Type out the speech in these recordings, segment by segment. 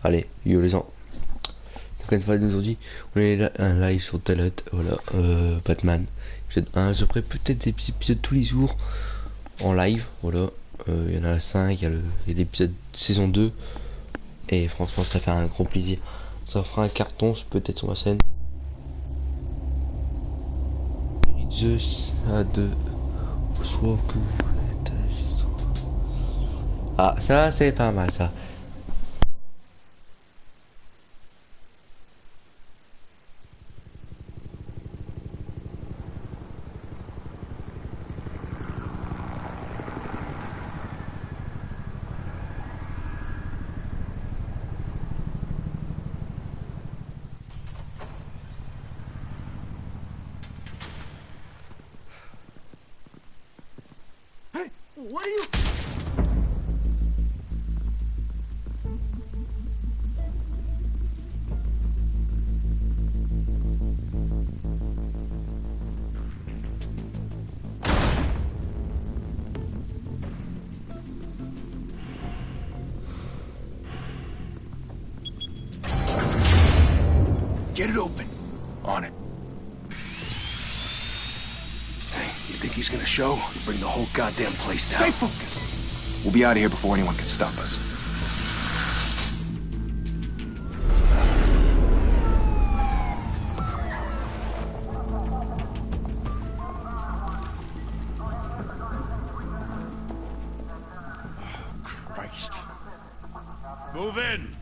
Allez, yo les gens. Donc une fois d'aujourd'hui, on est là, un live sur telttale, voilà, Batman. Je ferai peut-être des petits épisodes tous les jours en live, voilà. Il y en a 5, il y a l'épisode saison 2. Et franchement ça fait un gros plaisir. Ça fera un carton peut-être sur ma scène. Zeus a de soit que ah ça c'est pas mal ça. What are you... Get it open. On it. Hey, you think he's gonna show? Bring the whole goddamn place down. Stay focused. We'll be out of here before anyone can stop us. Oh, Christ. Move in.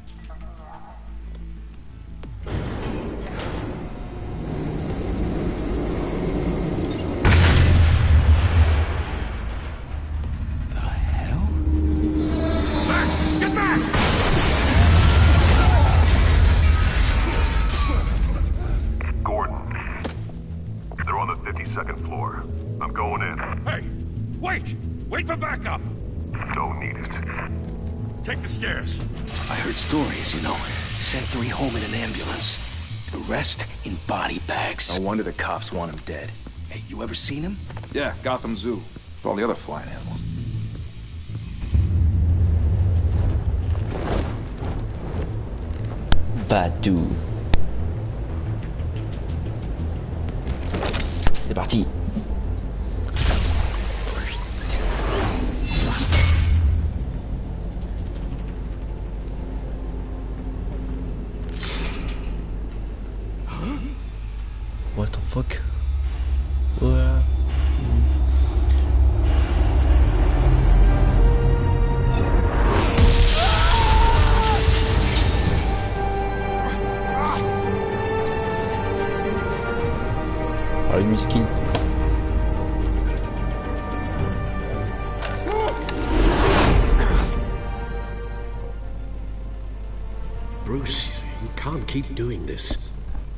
Second floor. I'm going in. Hey! Wait! Wait for backup! Don't need it. Take the stairs. I heard stories, you know. Sent 3 home in an ambulance. The rest in body bags. No wonder the cops want him dead. Hey, you ever seen him? Yeah, Gotham Zoo. With all the other flying animals. Badou. C'est parti. What the fuck? Voilà. Ah, une miskin. Bruce, you can't keep doing this.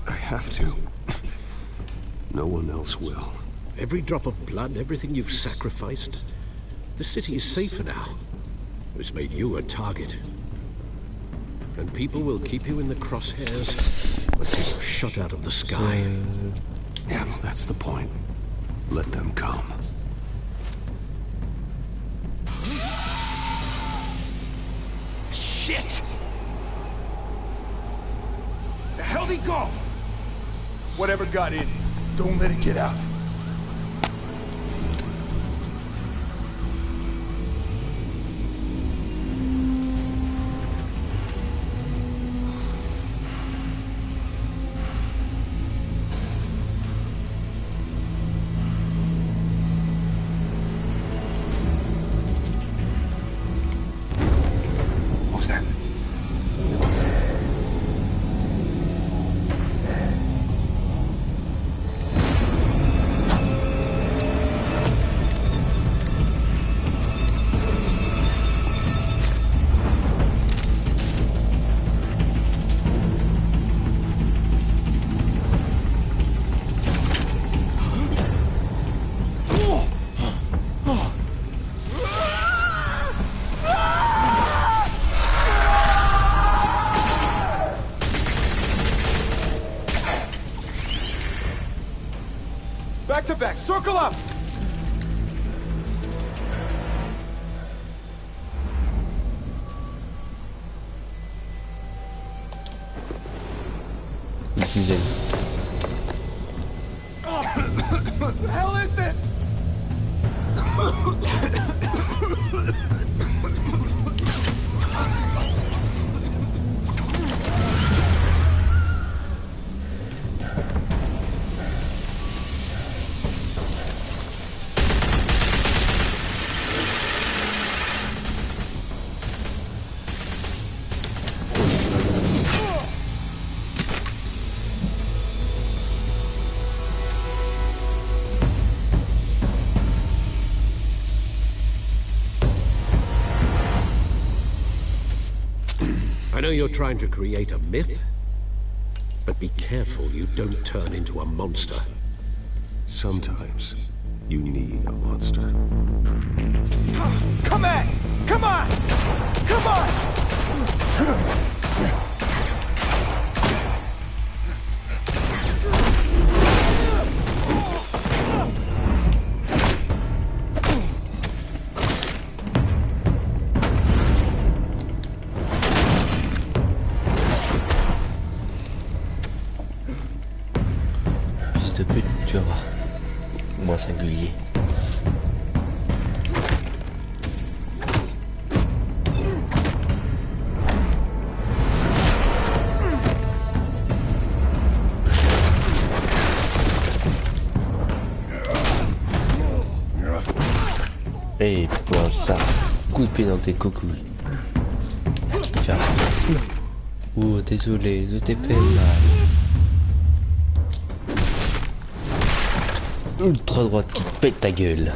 I have to. No one else will. Every drop of blood, everything you've sacrificed. The city is safer now. It's made you a target. And people will keep you in the crosshairs until you're shot out of the sky. Yeah, well, that's the point. Let them come. Shit! The hell'd he go? Whatever got in, don't let it get out. What was that? qui me gêne. What the hell is this? I know you're trying to create a myth, but be careful you don't turn into a monster. Sometimes you need a monster. Come at! Come on! Come on! Fils de pute, tu vas voir. Moi singulier. Et toi ça, coup de pied dans tes cocouilles. Tiens. Oh désolé, je t'ai fait mal. Ultra droite qui pète ta gueule.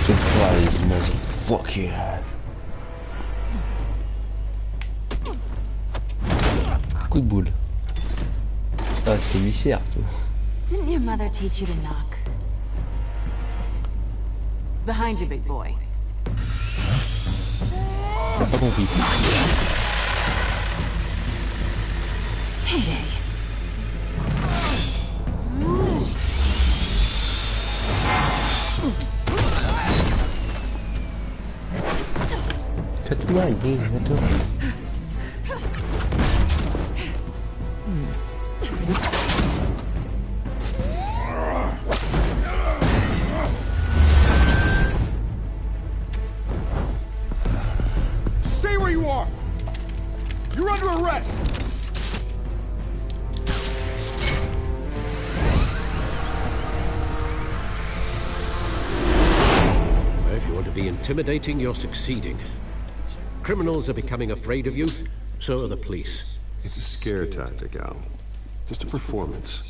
Surprise, motherfucker. Coup de boule. Ah, c'est huissière, toi. Didn't your mother teach you to knock? Behind you, big boy. T'as pas compris. Heyday. Cut-moi, attends. Stay where you are! You're under arrest! If you want to be intimidating, you're succeeding. Criminals are becoming afraid of you, so are the police. It's a scare tactic, Al. Just a performance.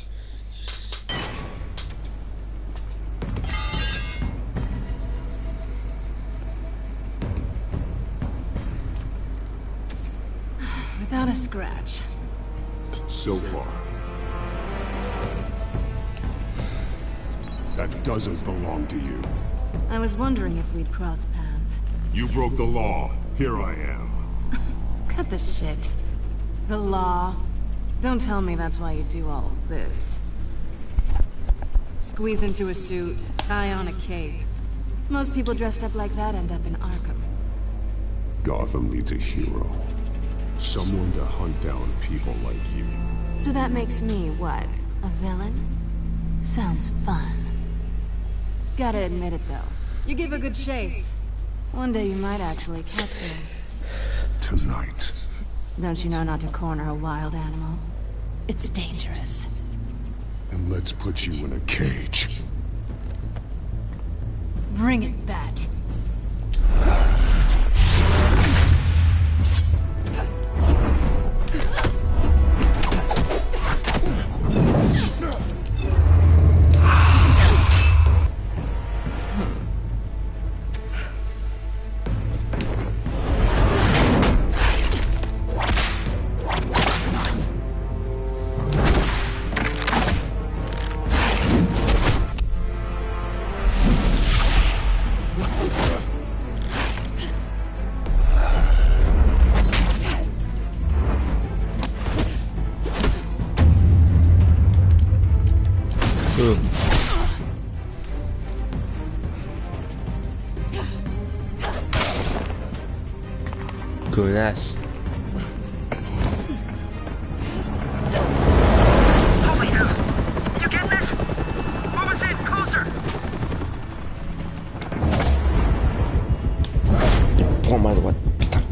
Without a scratch. So far. That doesn't belong to you. I was wondering if we'd cross paths. You broke the law. Here I am. Cut the shit. The law. Don't tell me that's why you do all of this. Squeeze into a suit, tie on a cape. Most people dressed up like that end up in Arkham. Gotham needs a hero. Someone to hunt down people like you. So that makes me, what, a villain? Sounds fun. Gotta admit it, though. You give a good chase. One day you might actually catch me. Tonight. Don't you know not to corner a wild animal? It's dangerous. Then let's put you in a cage. Bring it, Bat. Connasse. Holy hell! You get this? Move us in closer! Prends-moi à droite. Putain.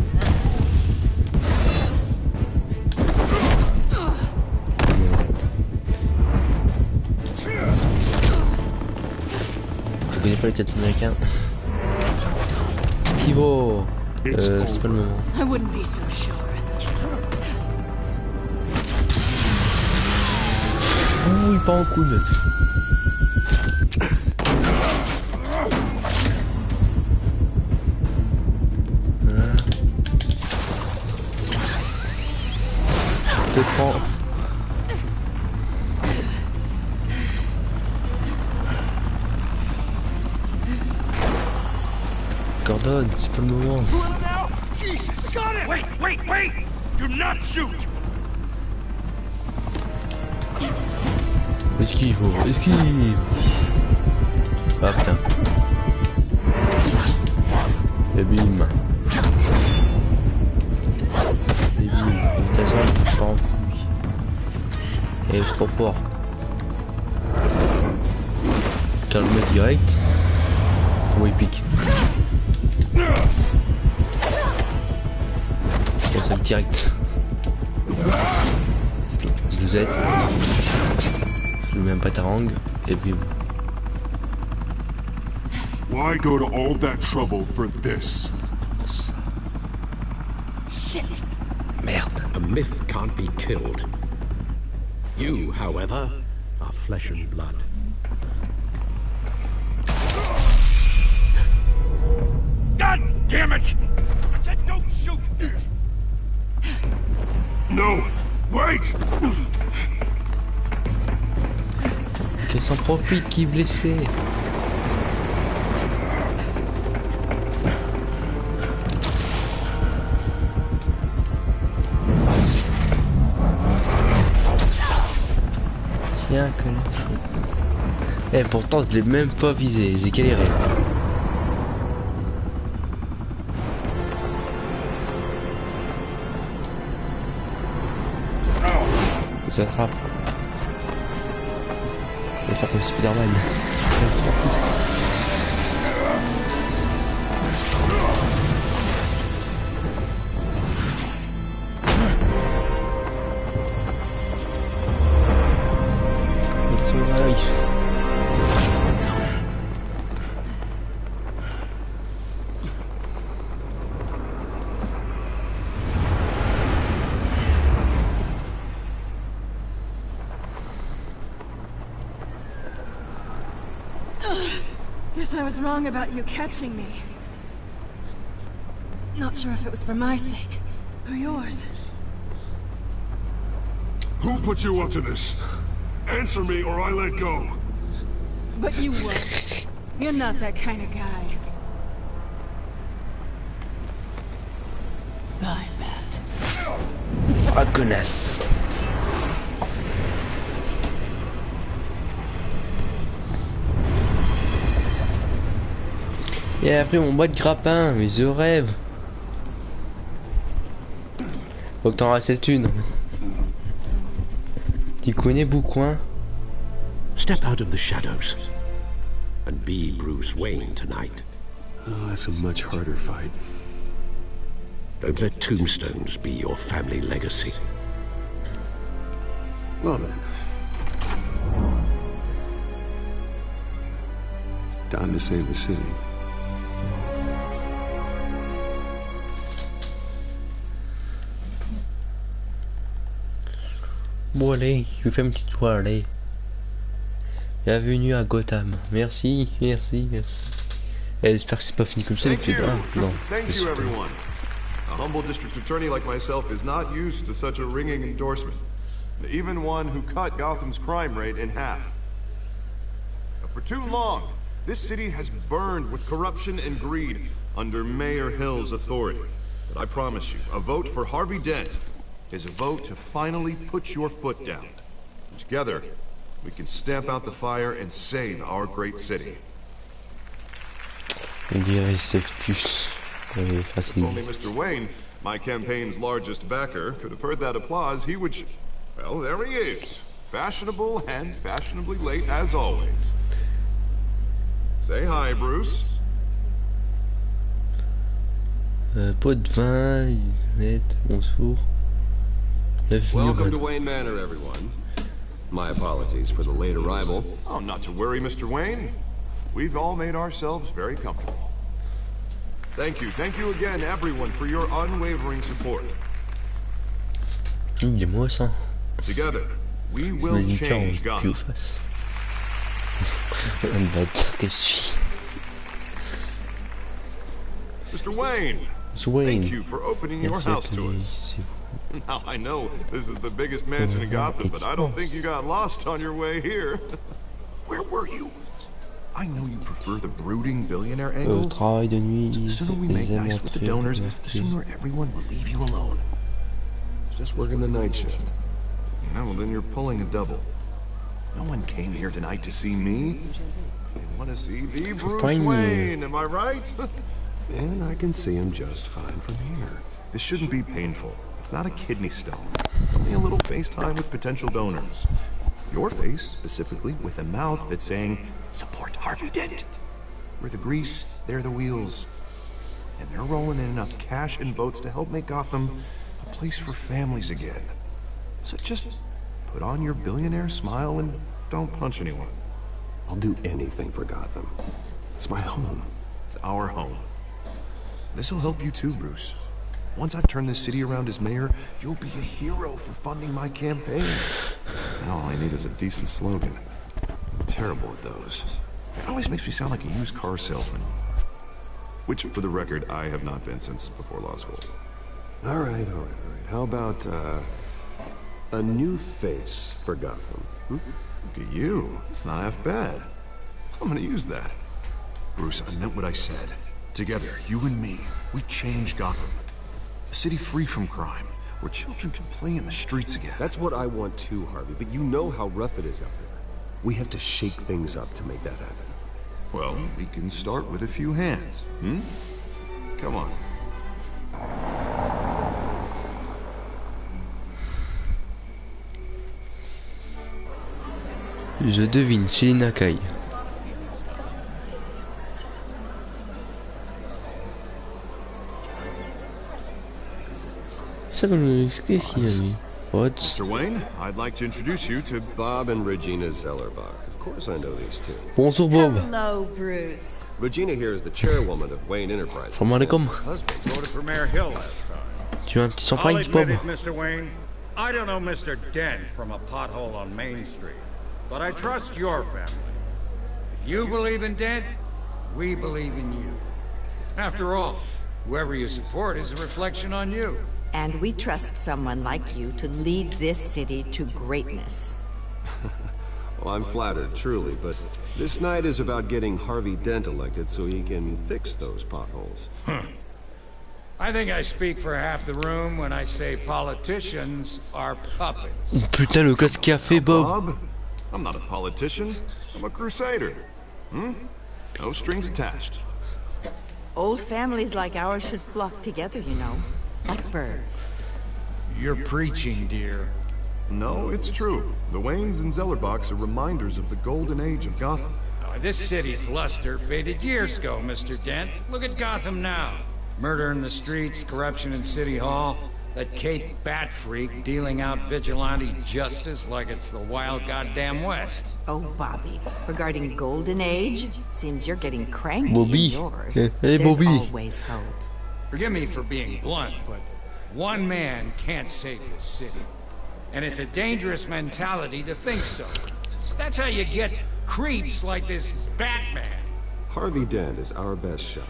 Je connais pas les quatre américains. Kivo. C'est pas le moment. I wouldn't be so sure. Ouh, il part en couille. Voilà. Je te prends. Gordon, c'est pas le moment. Jesus! Got it! Wait! Do not shoot! Esquive, esquive. Ah putain. Et bim. Et bim. Invitation, je pars en couille. Et je suis trop fort. Calme direct. Comment il pique. Bon, c'est direct. Je vous aide. Je lui mets un patarang et puis. Why go to all that trouble for this? Shit! Merde. A myth can't be killed. You, however, are flesh and blood. God damn it! I said don't shoot! No! Wait! Qu'elle s'en profite, qui est blessé. Tiens, connasse. Eh, pourtant, je l'ai même pas visé, j'ai galéré. Ça attrape. Je vais faire comme Spider-Man. C'est parti. Le soleil. Guess I was wrong about you catching me. Not sure if it was for my sake or yours. Who put you up to this? Answer me or I let go. But you won't. You're not that kind of guy. Bye, Bat. Ah, connasse. Et après mon bois de grappin, mais je rêve. Faut que t'en restes une. Tu connais Boucoin? Step out of the shadows and be Bruce Wayne tonight. Oh, that's a much harder fight. Don't let tombstones be your family legacy. Well then. Time to save the city. Bon allez, je vais faire une petite toile, allez. Bienvenue à Gotham. Merci. Et j'espère que c'est pas fini comme ça l'épisode 1. Non. Thank you, everyone. A humble district attorney like myself is not used to such a ringing endorsement. Even one who cut Gotham's crime rate in half. For too long, this city has burned with corruption and greed under Mayor Hill's authority. But I promise you, a vote for Harvey Dent is a vote to finally put your foot down. And together, we can stamp out the fire and save our great city. On dirait Septus. Only Mr. Wayne my campaign's largest backer, could have heard that applause, he would well, there he is. Fashionable and fashionably late as always. Say hi, Bruce. Pot de vin, net, bonjour. Welcome to Wayne Manor, everyone. My apologies for the late arrival. Oh, not to worry, Mr. Wayne. We've all made ourselves very comfortable. Thank you again, everyone, for your unwavering support. Dis-moi ça. Together, we will change Gotham. Mr. Wayne, thank you for opening your house to us. Now, I know this is the biggest mansion in Gotham, but I don't think you got lost on your way here. Where were you? I know you prefer the brooding billionaire angle. Travail de nuit, The sooner we make nice with the donors, the sooner everyone will leave you alone. Just working the night shift. Yeah, well then you're pulling a double. No one came here tonight to see me. They want to see the Bruce Wayne, am I right? And I can see him just fine from here. This shouldn't be painful. It's not a kidney stone. It's only a little FaceTime with potential donors. Your face, specifically, with a mouth that's saying, support Harvey Dent. We're the grease, they're the wheels. And they're rolling in enough cash and votes to help make Gotham a place for families again. So just put on your billionaire smile and don't punch anyone. I'll do anything for Gotham. It's my home. It's our home. This'll help you too, Bruce. Once I've turned this city around as mayor, you'll be a hero for funding my campaign. Now all I need is a decent slogan. I'm terrible at those. It always makes me sound like a used car salesman. Which, for the record, I have not been since before law school. All right. How about, a new face for Gotham? Look at you. It's not half bad. I'm gonna use that. Bruce, I meant what I said. Together, you and me, we change Gotham. A city free from crime, where children can play in the streets again. That's what I want too, Harvey, but you know how rough it is out there. We have to shake things up to make that happen. Well, we can start with a few hands, Come on. Je devine, chez Nakai. Qu'est-ce qu'il y a lui? What? Mr. Wayne, I'd like to introduce you to Bob and Regina Zellerbach. Of course I know these two. Bonjour Bob. Hello, Bruce. Regina here is the chairwoman of Wayne Enterprises. Salam alaikum. Husband voted for Mayor Hill last time. Tu veux un petit I'll champagne, Bob? admit it, Mr. Wayne. I don't know Mr. Dent from a pothole on Main Street, but I trust your family. If you believe in Dent, we believe in you. After all, whoever you support is a reflection on you. And we trust someone like you to lead this city to greatness. Well, I'm flattered, truly, but this night is about getting Harvey Dent elected so he can fix those potholes. I think I speak for half the room when I say politicians are puppets. Putain, le casse qu'il a fait, Bob. I'm not a politician. I'm a crusader. No strings attached. Old families like ours should flock together, you know. Like birds. You're preaching, dear. No, it's true. The Waynes and Zellerbachs are reminders of the golden age of Gotham. This city's luster faded years ago, Mr. Dent. Look at Gotham now. Murder in the streets, corruption in City Hall, that Kate Bat freak dealing out vigilante justice like it's the wild goddamn West. Oh, Bobby, regarding Golden Age, seems you're getting cranky Bobby. in yours. Hey, There's Bobby. always hope. Forgive me for being blunt, but one man can't save this city. And it's a dangerous mentality to think so. That's how you get creeps like this Batman. Harvey Dent is our best shot.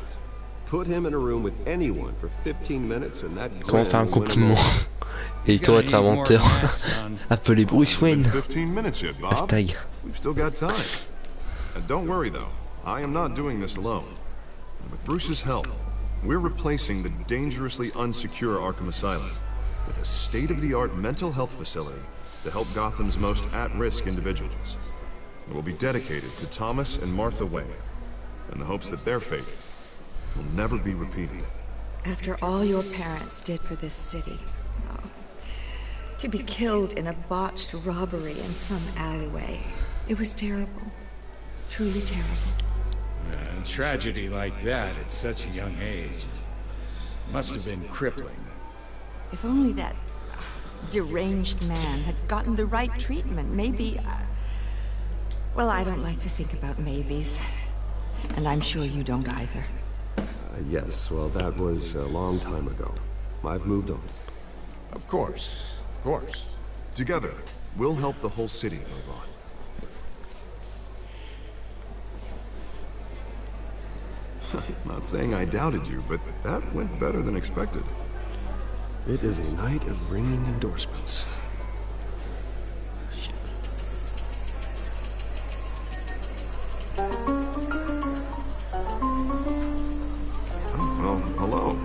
Put him in a room with anyone for 15 minutes and that Comment faire un will win 'em compliment? all. Et toi être inventeur. Appelez Bruce Wayne. 15 minutes yet, Bob. Hashtag. We've still got time. And don't worry, though. I am not doing this alone. With Bruce's help, we're replacing the dangerously unsecure Arkham Asylum with a state-of-the-art mental health facility to help Gotham's most at-risk individuals. It will be dedicated to Thomas and Martha Wayne, in the hopes that their fate will never be repeated. After all your parents did for this city. Oh, to be killed in a botched robbery in some alleyway. It was terrible. Truly terrible. A tragedy like that at such a young age must have been crippling. If only that deranged man had gotten the right treatment, maybe... well, I don't like to think about maybes. And I'm sure you don't either. Yes, well, that was a long time ago. I've moved on. Of course. Of course. Together, we'll help the whole city move on. Not saying I doubted you, but that went better than expected. It is a night of ringing endorsements. Well, hello.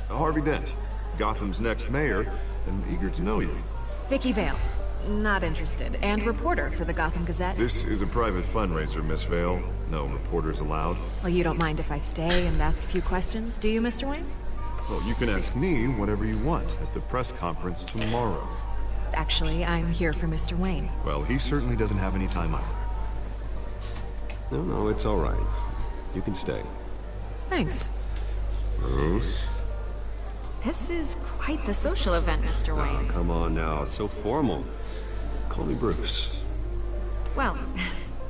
Harvey Dent, Gotham's next mayor, and eager to know you. Vicky Vale. Not interested. And reporter for the Gotham Gazette. This is a private fundraiser, Miss Vale. No reporters allowed. Well, you don't mind if I stay and ask a few questions, do you, Mr. Wayne? Well, you can ask me whatever you want at the press conference tomorrow. Actually, I'm here for Mr. Wayne. Well, he certainly doesn't have any time either. No, it's all right. You can stay. Thanks. Bruce? This is quite the social event, Mr. Wayne. Oh, come on now. So formal. Call me Bruce. Well,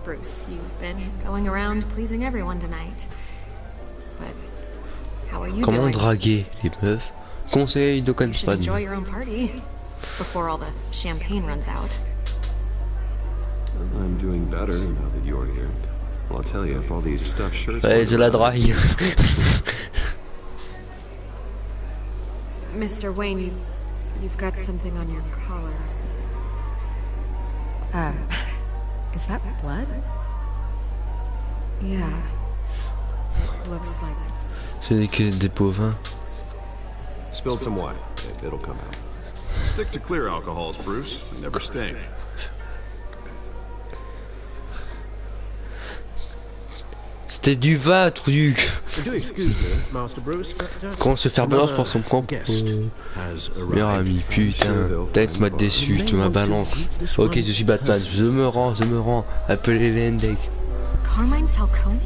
Bruce, you've been going around pleasing everyone tonight. But how are you Comment doing? draguer les meufs? Conseil de You should enjoy Canspan. your own party before all the champagne runs out. I'm doing better now that you're here. Well, I'll tell you, if all these stuffed shirts... Ouais, je la drague. Mr. Wayne, you've got something on your collar. Is that blood? Yeah. It looks like... C'est que des pauvres. Spilled some wine. It'll come out. Stick to clear alcohols, Bruce. They never sting. C'était du vin, truc. Do excuse me, Master Bruce, but, Comment se faire balance pour son propre guest has meilleur arrived. ami, putain. Peut-être m'a déçu, tu m'as balance. Ok, je suis Batman, je me rends. Appelez les Hendek. Carmine Falcone?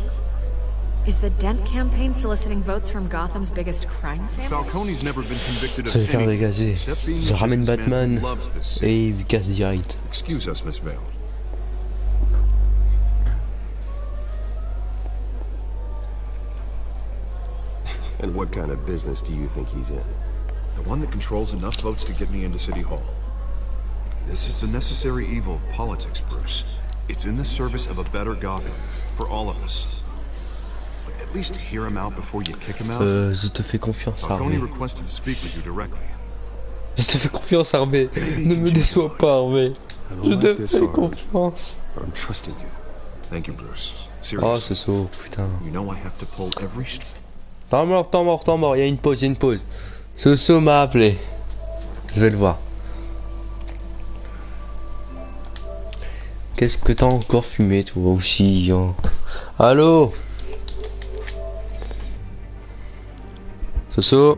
Is the Dent campaign soliciting votes from Gotham's biggest crime family? Falcone's never been convicted of Ça va faire anything dégazer. except being Je a ramène businessman Batman who loves this city. et il casse direct. Excuse us, Miss Vale. And what kind of business do you think he's in? The one that controls enough votes to get me into City Hall. This is the necessary evil of politics, Bruce. It's in the service of a better Gotham, for all of us. But at least hear him out before you kick him out. Je te fais confiance, Falcone Harvey. requested to speak with you directly. Je te fais confiance, Harvey. Ne me déçois pas, Harvey. I Je don't te like this, fais Harvey, confiance. but I'm trusting you. Thank you, Bruce. Oh, Seriously. c'est saut, putain. You know I have to pull every Temps mort. Il y a une pause. Soso m'a appelé. Je vais le voir. Qu'est-ce que t'as encore fumé, toi aussi, hein? Allô? Soso?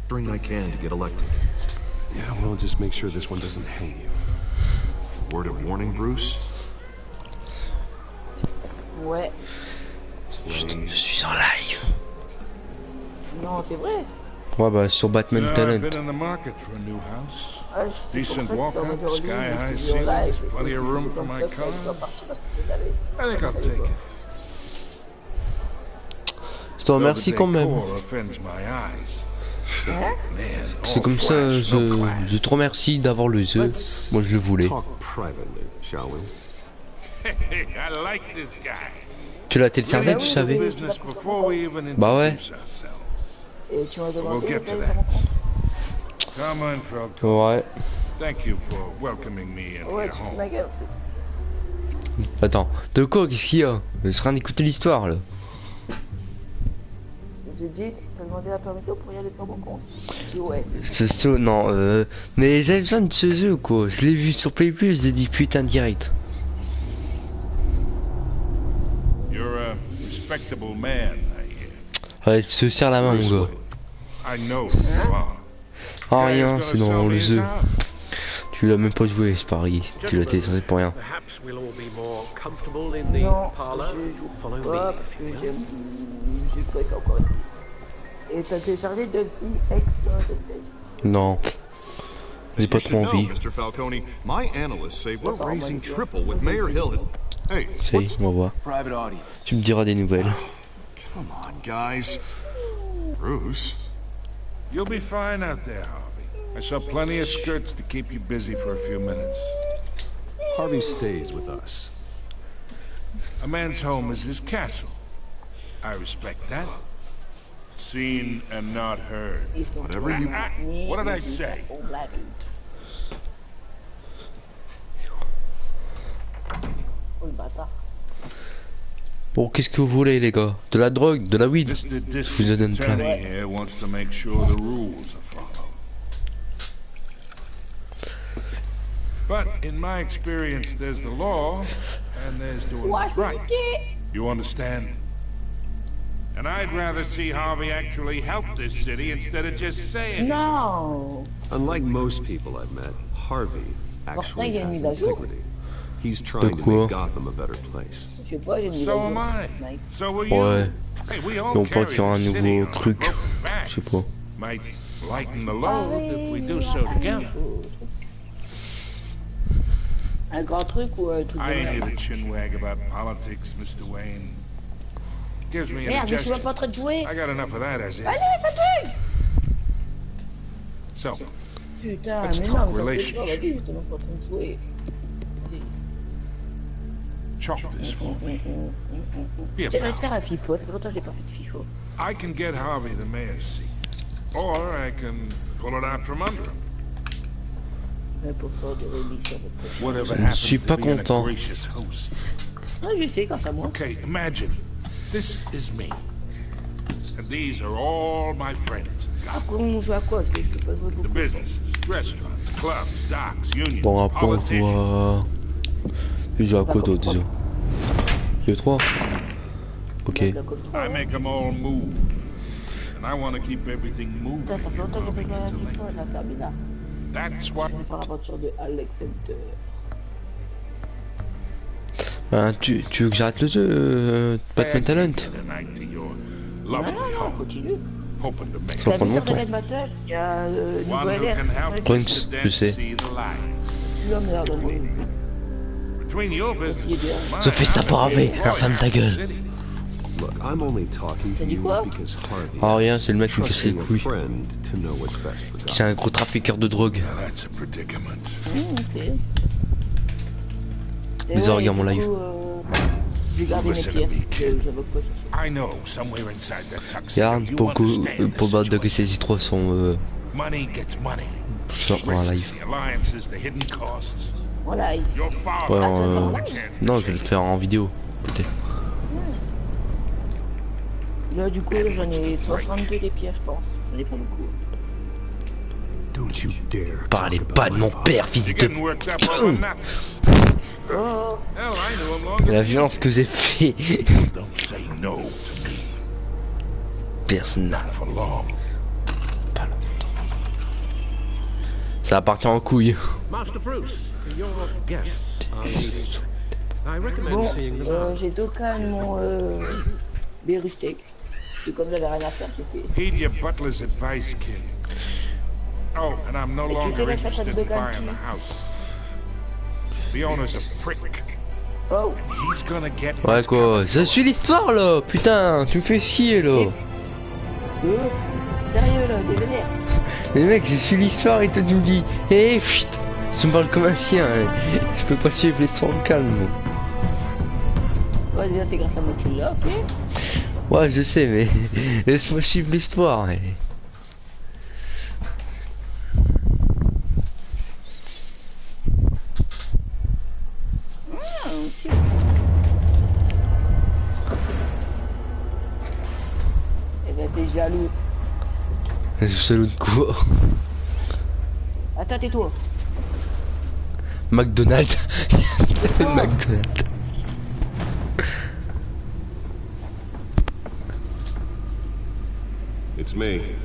string I can to get elected. Yeah, well, just make sure this one doesn't hang you. Word of warning, Bruce? Ouais. Je suis en live. Non, c'est vrai. Ouais, bah sur Batman I've Talent. been in the market for a new house. Ah, c'est Decent pour ça que walk-up, ça sky high me ceilings, plenty of room for my cars. I think I'll take it. Je te remercie quand même. Though the decor offends my eyes. Man, C'est all comme ça, flash, no class. je te remercie d'avoir le jeu. Moi je le voulais. Talk privately, shall we? Hey, I like this guy. Tu l'as téléchargé, tu savais? Business before we even Bah ouais. introduce ourselves. Et tu m'as We'll demandé get to quelle that. rencontre. Come on, Frog. Ouais. Thank you for welcoming me in Ouais, your tu te home. ma gueule. Attends, de quoi? Qu'est-ce qu'il y a? Je suis en train d'écouter l'histoire là. J'ai dit, t'as demandé la permission pour y aller sur mon compte. J'ai dit ouais. Ce saut, non, mais j'avais besoin de ce jeu quoi. Je l'ai vu sur Play Plus, j'ai dit putain direct. respectable man, I hear. Ouais, se serre la main, mon gars. I know who you are. Ah, rien, c'est dans le jeu. Tu l'as même pas joué, c'est pareil. Tu l'as téléchargé pour rien. Perhaps we'll all be more comfortable in the Non, parlor. je Follow joue pas me parce if que you will. j'ai préféré encore une. Et t'as téléchargé de EX Non. J'ai pas You should trop know, envie. Mr. Falcone, my analysts say we're raising triple with Mayor Hill. Hey, Ça y est, on va voir. Private audience. Tu me diras des nouvelles. come on, guys. Bruce. You'll be fine out there, Harvey. I saw plenty of skirts to keep you busy for a few minutes. Harvey stays with us. A man's home is his castle. I respect that. Seen and not heard. Whatever you... What did I say? Oh le bâtard. Bon, qu'est-ce que vous voulez, les gars? De la drogue? De la weed? Mr. Je vous en District donne plein. Attorney here wants to make sure the rules are followed. But in my experience, there's the law, and there's doing what's right. You understand? And I'd rather see Harvey actually help this city instead of just saying it. Non. Unlike most people I've met, Harvey actually il y a une has mise à jour. integrity. He's trying to quoi? make Gotham a better place. Je sais pas, j'ai mis So am I. So will you. Ouais. Hey, we all Ils ont pas carry qu'il y aura un the city nouveau on our truc. broken Je sais backs. pas. Might lighten the load if we do so together. Un grand truc ou un truc I ain't here de to chinwag about politics, Mr. Wayne. Gives me merde, je suis même indigestion. pas en train de jouer. I got enough of that as is. Allez, ça bug. So, Putain, Let's mais talk non, mais ça fait relationship. pas, vas-y, j'étais même pas en train de jouer. chop this for me. Be a J'aimerais pal. te faire un FIFO, ça fait longtemps que j'ai pas fait de FIFO. I can get Harvey the mayor's seat. Or I can pull it out from under him. Mais pour faire des remises avec toi. Whatever Je ne suis happens pas to being a content. gracious host. Ah, je sais, quand c'est à moi. Okay, imagine. This is me. And these are all my friends. Après, on joue à quoi? Parce que je peux pas jouer The beaucoup. businesses, restaurants, clubs, docks, unions, Bon, après, on politicians. voit. Tu joues à quoi d'autre déjà? Le 3. Ok. I make them all move. And I want to keep everything moving. Putain, ça fait longtemps que before j'ai we pas get fait to un FIFO, late. là, Termina. That's what... Je vais faire l'aventure de Alex Center. Tu veux que j'arrête le jeu, Batman Talent? Tonight to your Non, lovely non, non, home. continue. Hoping to make Sans La prendre mon victoire de temps. Red Battle, il y a one Nouvelle who Ère. can help Trunks, Mr. je Dent sais. see the light. La merde, oui. Between your business and mine, Ça fait ça I'm pour a Harvey, big la femme ta lawyer in the gueule. city. Look, I'm only talking to T'as dit you quoi? because Harvey Ah, rien, asked, c'est le mec qui me casse les trusting a couilles. friend to know what's best for C'est Gotham. un gros trafiqueur de drogue. Now that's a predicament. Ok. Et Désolé, ouais, regarde mon du live. coup, j'ai gardé mes Listen to me, pièces. kid. J'avais pas cherché. I know somewhere inside that tuxedo Regarde, you pour understand the battre situation. ces I3 sont Money gets money. sur un Risks, live. the alliances, the hidden costs. Voilà, il... Your father Ouais, had a chance to non, je vais le shake faire en vidéo, peut-être. Là, du coup, j'en ai 62 des pièces, je pense. J'en ai pas beaucoup. Don't you dare Parlez talk pas about de my mon father. père, fils You're de... getting worked up over nothing. Oh, Hell, I knew him longer La than you. violence que j'ai fait. Don't say no to me. Personne n'a Not for long. pas longtemps. Ça appartient en couille. Master Bruce, your guests are leaving. I recommend bon, seeing them out. j'ai Dokkan mon Berustec. Et comme j'avais rien à faire, j'ai fait. Heed your butler's advice, kid. Oh, and I'm no Et tu sais longer la chapelle interested de in buying Ganti? the house. The owner's a prick. Oh, He's gonna get Ouais what's quoi, coming ça to suit him. l'histoire là. Putain, tu me fais chier là. sérieux là, t'es vénère. Mais mec, je suis l'histoire et toi tu me dis, hé, chut, tu me parles comme un chien. Hein. Je peux pas suivre l'histoire au calme. Moi. Ouais, déjà, c'est grâce à moi que tu l'as, ok. Ouais, je sais, mais laisse-moi suivre l'histoire. Hein. Ah, ok. Eh ben, t'es jaloux. Je salue de quoi? Attends, tais-toi. McDonald's. Ça s'appelle McDonald's. Beats me.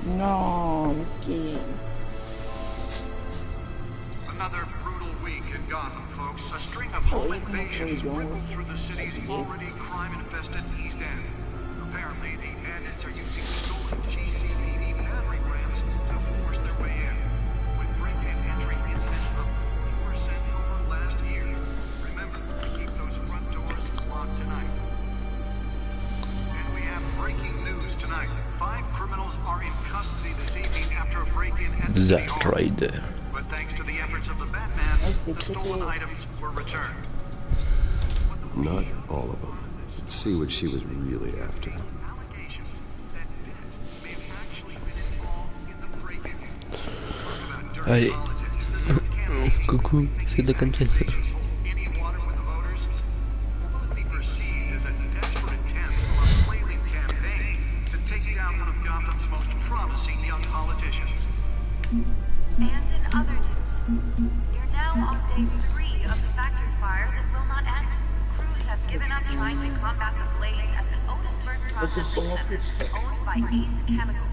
Non, miskin. Another brutal week in Gotham, folks. A string of home invasions rippled through the city's already crime-infested East End. Apparently, the bandits are using stolen GCPD battery rams to force their way in, with break-in entry incidents up 40% over last year. Remember, keep those front doors locked tonight. And we have breaking news tonight. 5 criminals are in custody this evening after a break-in at City Hall. But thanks to the efforts of the Batman, the stolen items were returned. Not all of them. Let's see what she was really after. Allegations that Dent may have actually been involved in the break-in. Talk about dirty Allez. politics. This one's campaign. Coucou, c'est de Kansas. Any water with the voters? Or will it be perceived as a desperate attempt from a flailing campaign to take down one of Gotham's most promising young politicians? And in other news, you're now on day 3 of the factory fire that will not end. Crews have given up trying to combat the blaze at the Otisburg processing center, owned by Ace Chemical.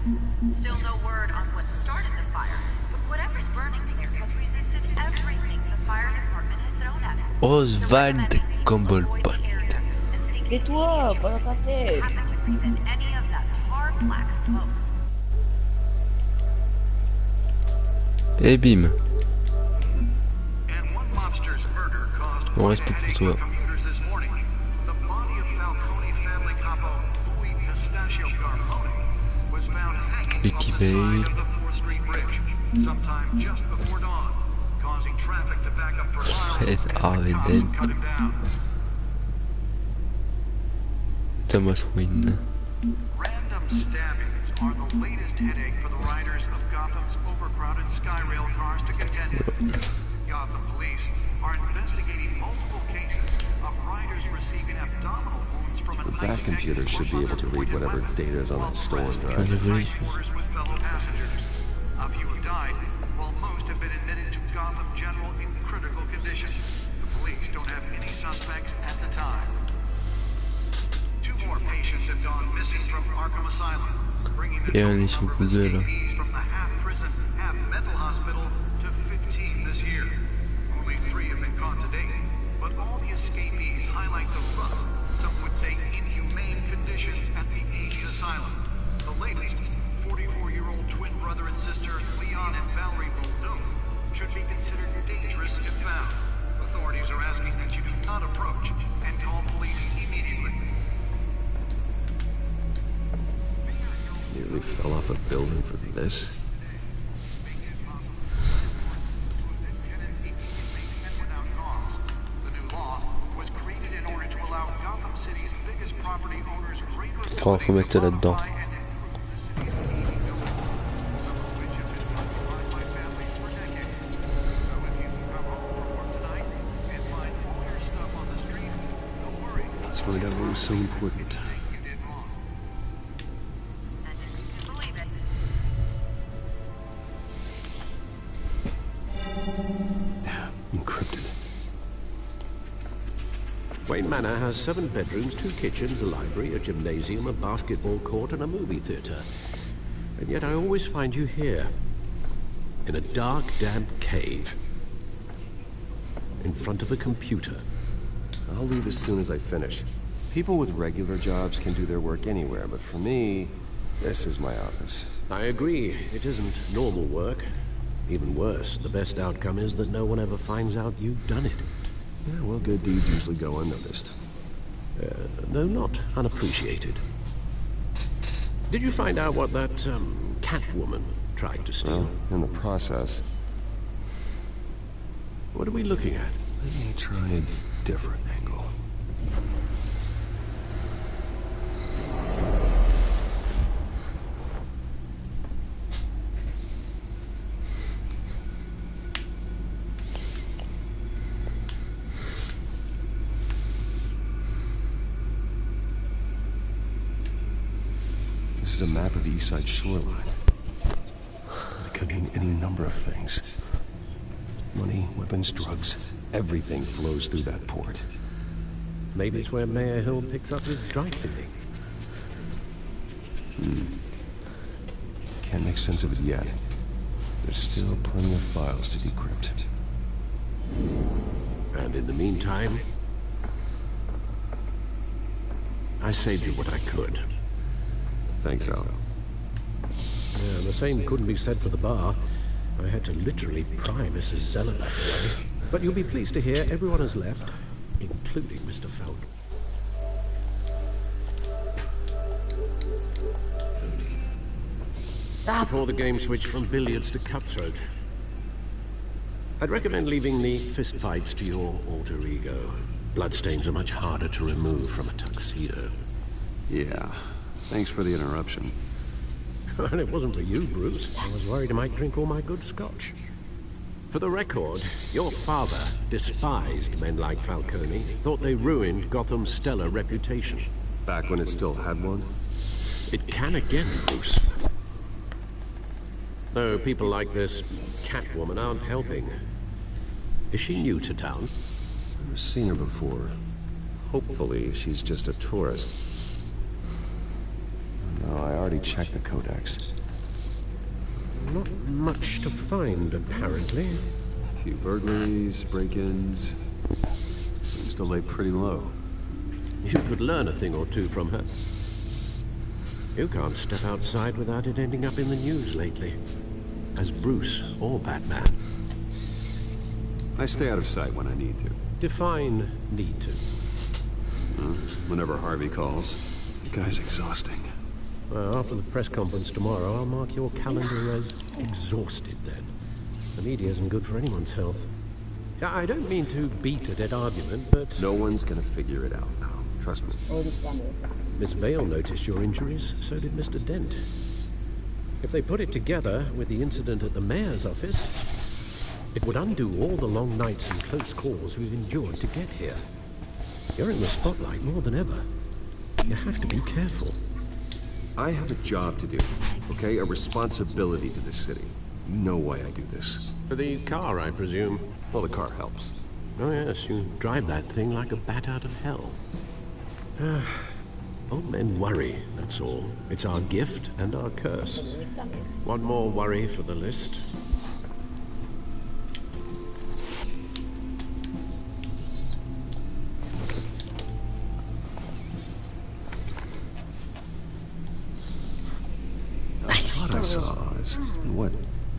Still no word on what started the fire, but whatever's burning there has resisted everything the fire department has thrown at it. Oswald Comblepot. Tais-toi, pas dans ta tête. Happen to breathe in any of that tar black smoke. Et bim. And one mobster's murder caused On quite reste a pour headache toi. for commuters this morning. The body of Falcone family capo Louis Pistachio Garmone was found hanging Vicky on the side Bay. of the 4th Street Bridge sometime just before dawn, causing traffic to back up for miles Fred as the Harvey cops Dent. cut him down. Thomas Wayne. Random stabbings are the latest headache for the riders of Gotham's overcrowded Skyrail cars to contend with. Gotham police are investigating multiple cases of riders receiving abdominal wounds from an The back computer should be able to read whatever data is on that storage drive. tight quarters with fellow passengers. A few have died, while most have been admitted to Gotham General in critical condition. The police don't have any suspects at the time. 2 more patients have gone missing from Arkham Asylum, bringing the Et total on est sur number of Google. escapees from the half-prison, half-mental hospital to 15 this year. Only 3 have been caught to date, but all the escapees highlight the rough, some would say inhumane conditions at the AG Asylum. The latest, 44-year-old twin brother and sister Leon and Valerie Muldoon, should be considered dangerous if found. Authorities are asking that you do not approach and call police immediately. Nearly fell off a building for this. Oh, faut mettre ça là-dedans. Let's find out what was so important. Encrypted. Wayne Manor has 7 bedrooms, 2 kitchens, a library, a gymnasium, a basketball court, and a movie theater. And yet I always find you here, in a dark, damp cave, in front of a computer. I'll leave as soon as I finish. People with regular jobs can do their work anywhere, but for me, this is my office. I agree. It isn't normal work. Even worse, the best outcome is that no one ever finds out you've done it. Yeah, well, good deeds usually go unnoticed. Though not unappreciated. Did you find out what that, Catwoman tried to steal? Well, in the process. What are we looking at? Let me try a different angle. This is a map of the east side shoreline. It could mean any number of things. Money, weapons, drugs, everything flows through that port. Maybe it's where Mayor Hill picks up his dry cleaning. Can't make sense of it yet. There's still plenty of files to decrypt. And in the meantime, I saved you what I could. Thanks, Al. Yeah, the same couldn't be said for the bar. I had to literally pry Mrs. Zeller back away. But you'll be pleased to hear everyone has left, including Mr. Falk. Before the game switched from billiards to cutthroat, I'd recommend leaving the fistfights to your alter ego. Bloodstains are much harder to remove from a tuxedo. Yeah. Thanks for the interruption. And it wasn't for you, Bruce. I was worried I might drink all my good scotch. For the record, your father despised men like Falcone, thought they ruined Gotham's stellar reputation. Back when it still had one? It can again, Bruce. Though people like this Catwoman aren't helping. Is she new to town? I've never seen her before. Hopefully, she's just a tourist. No, I already checked the codex. Not much to find, apparently. A few burglaries, break-ins. Seems to lay pretty low. You could learn a thing or two from her. You can't step outside without it ending up in the news lately. As Bruce or Batman. I stay out of sight when I need to. Define need to. Whenever Harvey calls. The guy's exhausting. Well, after the press conference tomorrow, I'll mark your calendar as exhausted then. The media isn't good for anyone's health. I don't mean to beat a dead argument, but... No one's gonna figure it out now. Trust me. Miss Vale noticed your injuries, so did Mr. Dent. If they put it together with the incident at the mayor's office, it would undo all the long nights and close calls we've endured to get here. You're in the spotlight more than ever. You have to be careful. I have a job to do, okay? A responsibility to this city. You know why I do this. For the car, I presume. Well, the car helps. Oh yes, you drive that thing like a bat out of hell. Old men worry, that's all. It's our gift and our curse. One more worry for the list. I thought I saw Oz. It's been, what,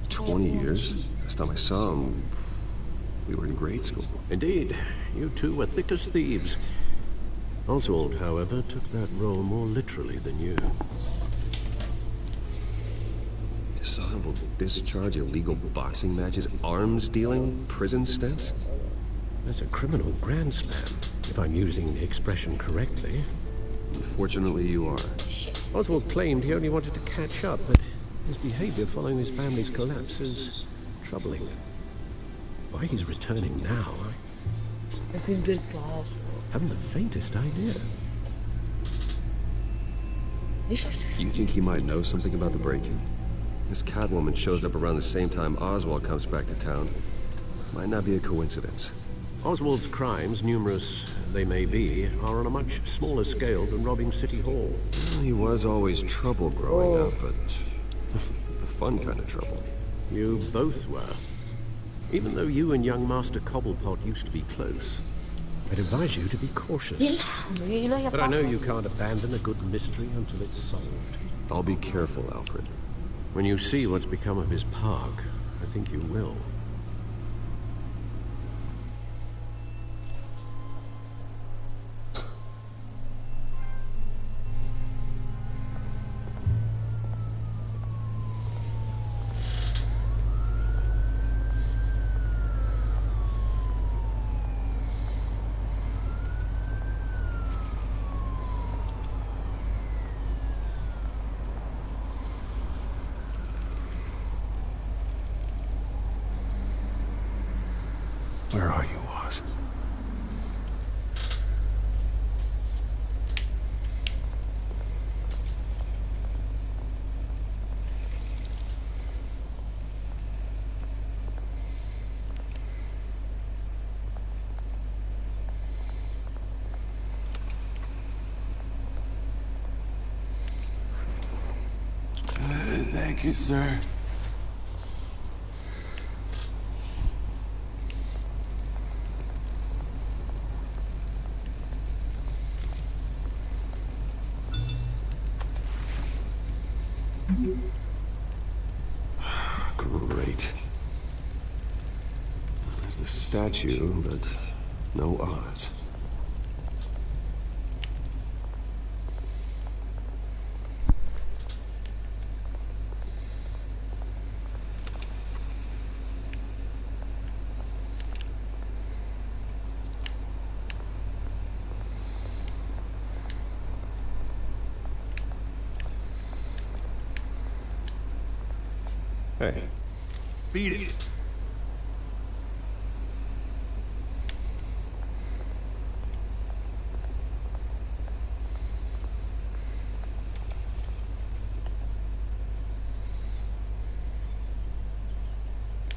20 years? Last time I saw him, we were in grade school. Indeed. You two were thick as thieves. Oswald, however, took that role more literally than you. Dishonorable discharge, illegal boxing matches, arms dealing, prison stints? That's a criminal grand slam, if I'm using the expression correctly. Unfortunately, you are. Oswald claimed he only wanted to catch up, but his behavior following his family's collapse is troubling. Why he's returning now, I haven't the faintest idea. Do you think he might know something about the break-in? This Catwoman shows up around the same time Oswald comes back to town. Might not be a coincidence. Oswald's crimes, numerous they may be, are on a much smaller scale than robbing City Hall. Well, he was always trouble growing up, but it was the fun kind of trouble. You both were. Even though you and young Master Cobblepot used to be close, I'd advise you to be cautious. But I know you can't abandon a good mystery until it's solved. I'll be careful, Alfred. When you see what's become of his park, I think you will. Where are you, Oz? Thank you, sir. Great. There's the statue, but no Oz. Hey. Beat it.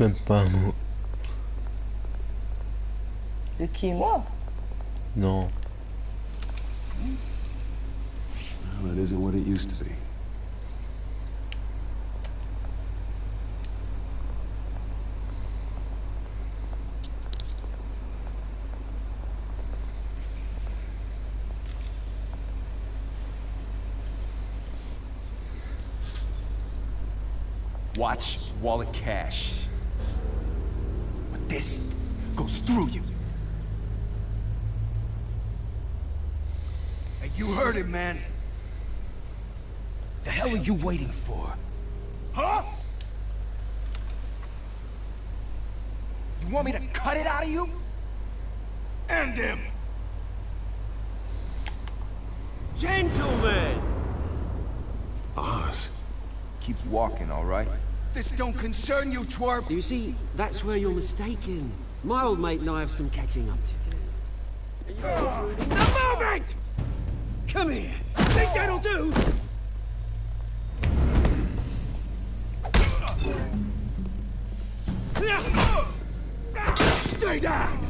Même pas un mot. De qui, moi? Non. Well, it isn't what it used to be. Watch wallet cash. But this goes through you. Hey, you heard it, man. The hell are you waiting for? Huh? You want me to cut it out of you? End him! Gentlemen! Oz. Keep walking, all right? This don't concern you, twerp! You see, that's where you're mistaken. My old mate and I have some catching up to do. The moment! Come here. Think that'll do? Stay down!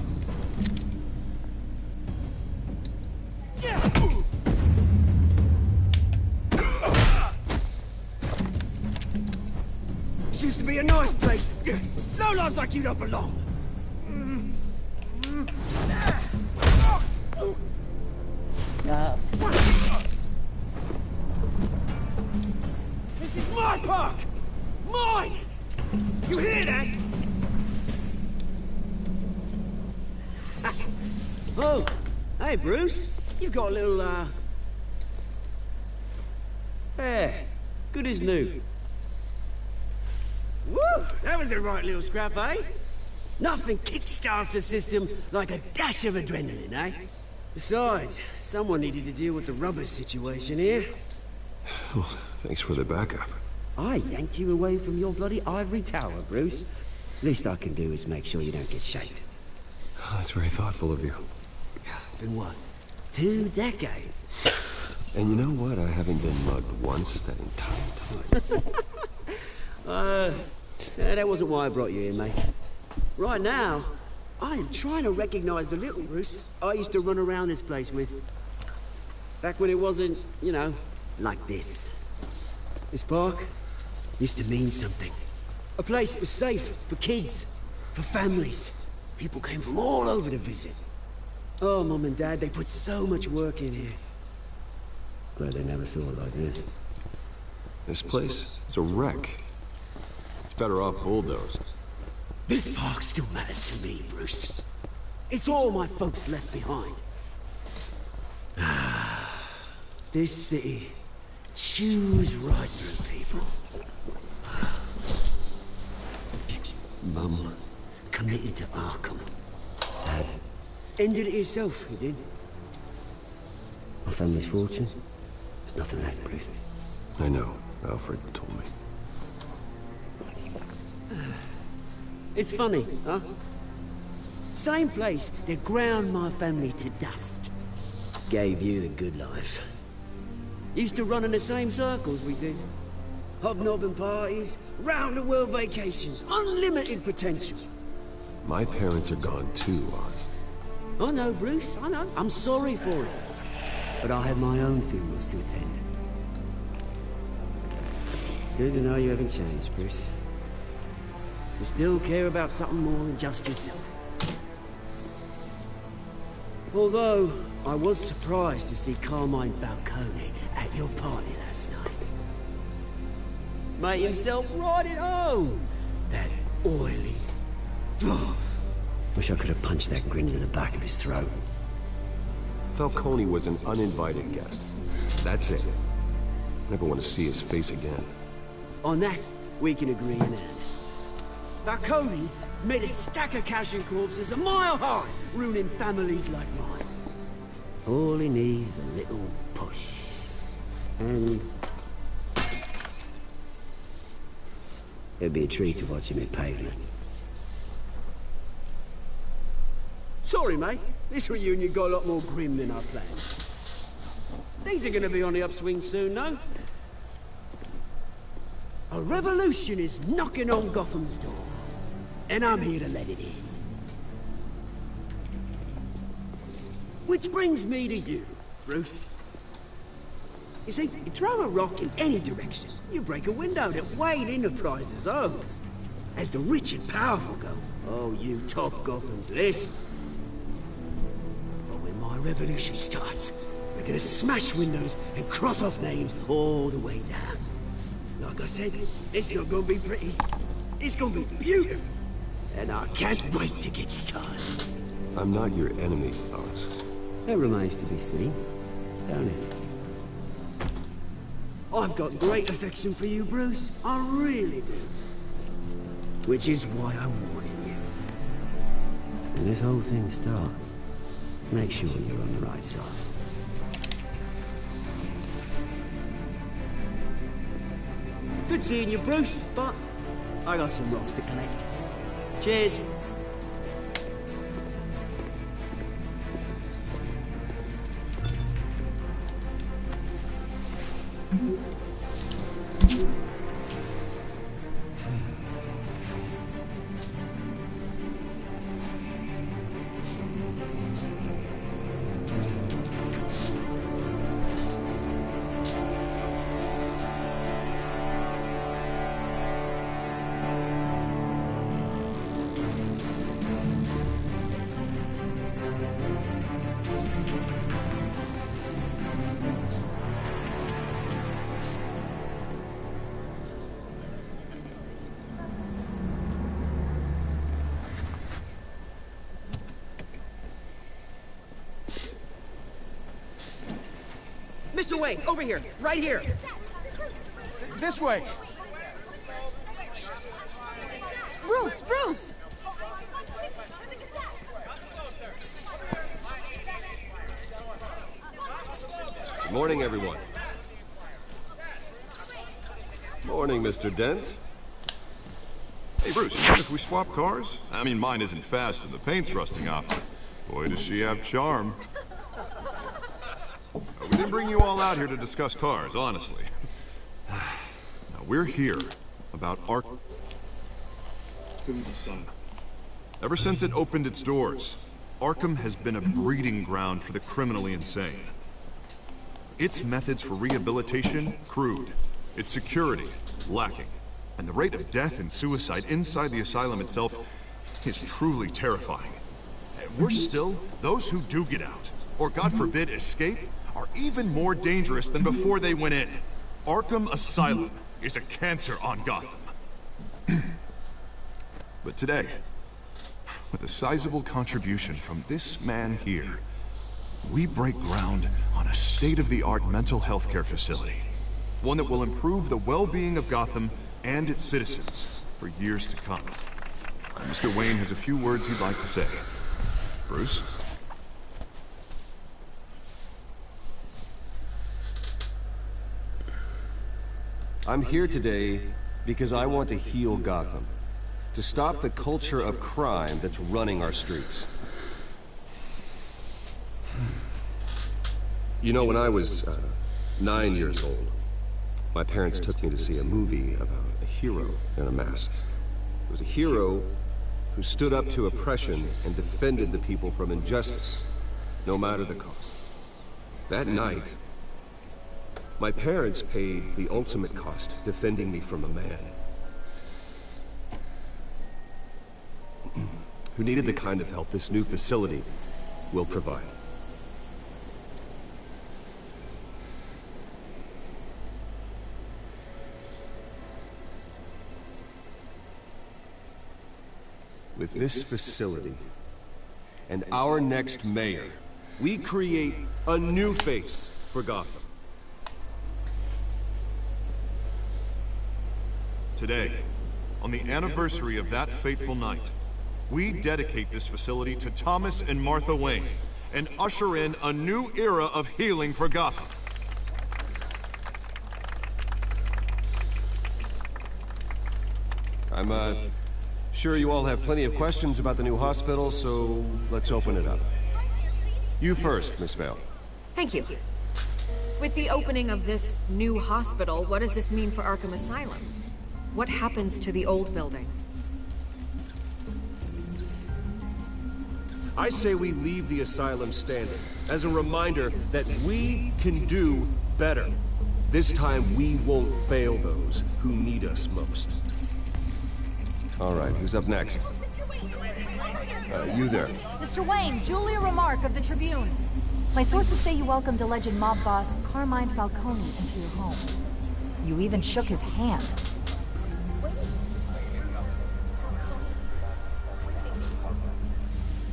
This used to be a nice place. No lives like you don't belong. Ah. This is my park! Mine! You hear that? Oh, hey Bruce. You've got a little, Yeah, good as new. Woo! That was a right little scrap, eh? Nothing kickstarts the system like a dash of adrenaline, eh? Besides, someone needed to deal with the rubber situation here. Well, thanks for the backup. I yanked you away from your bloody ivory tower, Bruce. Least I can do is make sure you don't get shanked. Oh, that's very thoughtful of you. It's been what? 2 decades? And you know what? I haven't been mugged once that entire time. That wasn't why I brought you in, mate. Right now, I am trying to recognize the little Bruce I used to run around this place with. Back when it wasn't, you know, like this. This park used to mean something. A place that was safe for kids, for families. People came from all over to visit. Oh, Mum and Dad, they put so much work in here. Glad they never saw it like this. This place is a wreck. It's better off bulldozed. This park still matters to me, Bruce. It's all my folks left behind. This city chews right through people. Mum committed to Arkham. Dad ended it himself, he did. My family's fortune, there's nothing left, Bruce. I know. Alfred told me. It's funny, huh? Same place that ground my family to dust. Gave you the good life. Used to run in the same circles we did. Hobnobbing parties, round-the-world vacations, unlimited potential. My parents are gone too, Oz. I know, Bruce, I know. I'm sorry for it. But I had my own funerals to attend. Good to know you haven't changed, Bruce. You still care about something more than just yourself. Although, I was surprised to see Carmine Falcone at your party last night. Made himself right at home. That oily... Oh, wish I could have punched that grin into the back of his throat. Falcone was an uninvited guest. That's it. Never want to see his face again. On that, we can agree in earnest. Falcone made a stack of cash and corpses a mile high, ruining families like mine. All he needs is a little push. And... it'd be a treat to watch him hit pavement. Sorry, mate. This reunion got a lot more grim than I planned. Things are gonna be on the upswing soon, no? A revolution is knocking on Gotham's door. And I'm here to let it in. Which brings me to you, Bruce. You see, you throw a rock in any direction, you break a window that Wayne Enterprises owns. As the rich and powerful go, oh, you top Gotham's list. But when my revolution starts, we're gonna smash windows and cross off names all the way down. Like I said, it's not gonna be pretty. It's gonna be beautiful. And I can't wait to get started. I'm not your enemy, Alice. That remains to be seen, don't it? I've got great affection for you, Bruce. I really do. Which is why I'm warning you. When this whole thing starts, make sure you're on the right side. Good seeing you, Bruce, but I got some rocks to collect. Cheers. Mr. Wayne, over here, right here. This way. Bruce, Bruce! Good morning, everyone. Morning, Mr. Dent. Hey, Bruce, you mind if we swap cars? I mean, mine isn't fast and the paint's rusting off. Boy, does she have charm. We didn't bring you all out here to discuss cars, honestly. Now, we're here about Arkham Asylum. Ever since it opened its doors, Arkham has been a breeding ground for the criminally insane. Its methods for rehabilitation, crude. Its security, lacking. And the rate of death and suicide inside the asylum itself is truly terrifying. And worse still, those who do get out, or God forbid escape, are even more dangerous than before they went in. Arkham Asylum is a cancer on Gotham. But today, with a sizable contribution from this man here, we break ground on a state-of-the-art mental health care facility. One that will improve the well-being of Gotham and its citizens for years to come. Mr. Wayne has a few words he'd like to say. Bruce? I'm here today because I want to heal Gotham. To stop the culture of crime that's running our streets. You know, when I was 9 years old, my parents took me to see a movie about a hero in a mask. It was a hero who stood up to oppression and defended the people from injustice, no matter the cost. That night, My parents paid the ultimate cost defending me from a man who needed the kind of help this new facility will provide. With this facility and our next mayor, we create a new face for Gotham. Today, on the anniversary of that fateful night, we dedicate this facility to Thomas and Martha Wayne and usher in a new era of healing for Gotham. I'm sure you all have plenty of questions about the new hospital, so let's open it up. You first, Miss Vale. Thank you. With the opening of this new hospital, what does this mean for Arkham Asylum? What happens to the old building? I say we leave the asylum standing as a reminder that we can do better. This time we won't fail those who need us most. All right, who's up next? You there. Mr. Wayne, Julia Remark of the Tribune. My sources say you welcomed alleged mob boss Carmine Falcone into your home. You even shook his hand.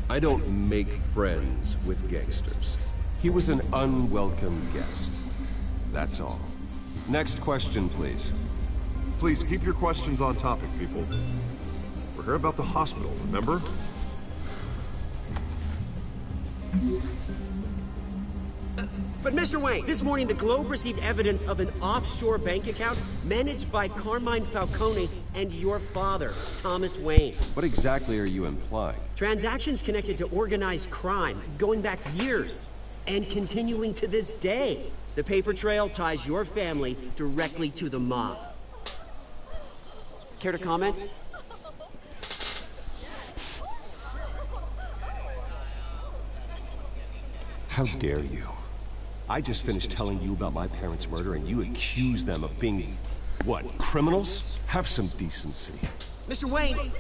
I don't make friends with gangsters. He was an unwelcome guest. That's all. Next question, please. Please keep your questions on topic, people. We're here about the hospital, remember? But Mr. Wayne, this morning the Globe received evidence of an offshore bank account managed by Carmine Falcone and your father, Thomas Wayne. What exactly are you implying? Transactions connected to organized crime, going back years, and continuing to this day. The paper trail ties your family directly to the mob. Care to comment? How dare you? I just finished telling you about my parents' murder and you accuse them of being, what, criminals? Have some decency. Mr. Wayne,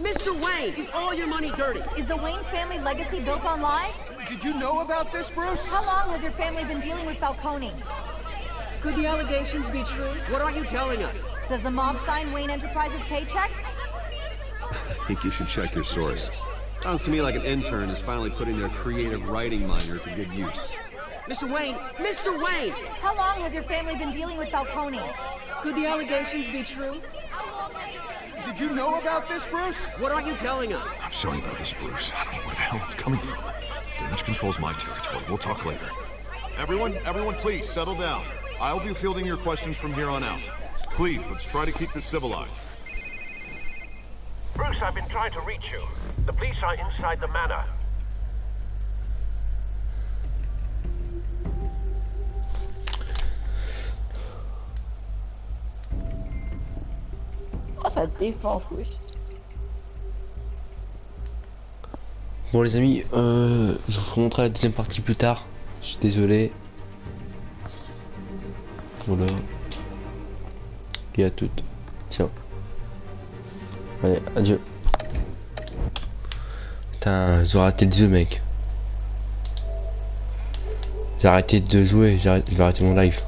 is all your money dirty? Is the Wayne family legacy built on lies? Did you know about this, Bruce? How long has your family been dealing with Falcone? Could the allegations be true? What are you telling us? Does the mob sign Wayne Enterprises paychecks? I think you should check your source. Sounds to me like an intern is finally putting their creative writing minor to good use. Mr. Wayne! How long has your family been dealing with Falcone? Could the allegations be true? Did you know about this, Bruce? What are you telling us? I'm sorry about this, Bruce. I don't know where the hell it's coming from. Damage control's my territory. We'll talk later. Everyone please, settle down. I'll be fielding your questions from here on out. Please, let's try to keep this civilized. Bruce, I've been trying to reach you. The police are inside the manor. Oh, ça défonce, wesh. Bon les amis, je vous montrerai la deuxième partie plus tard. Je suis désolé. Voilà. Et à toutes. Tiens. Allez, adieu. Putain, j'ai raté le jeu, mec. J'ai arrêté de jouer, je vais arrêter mon live.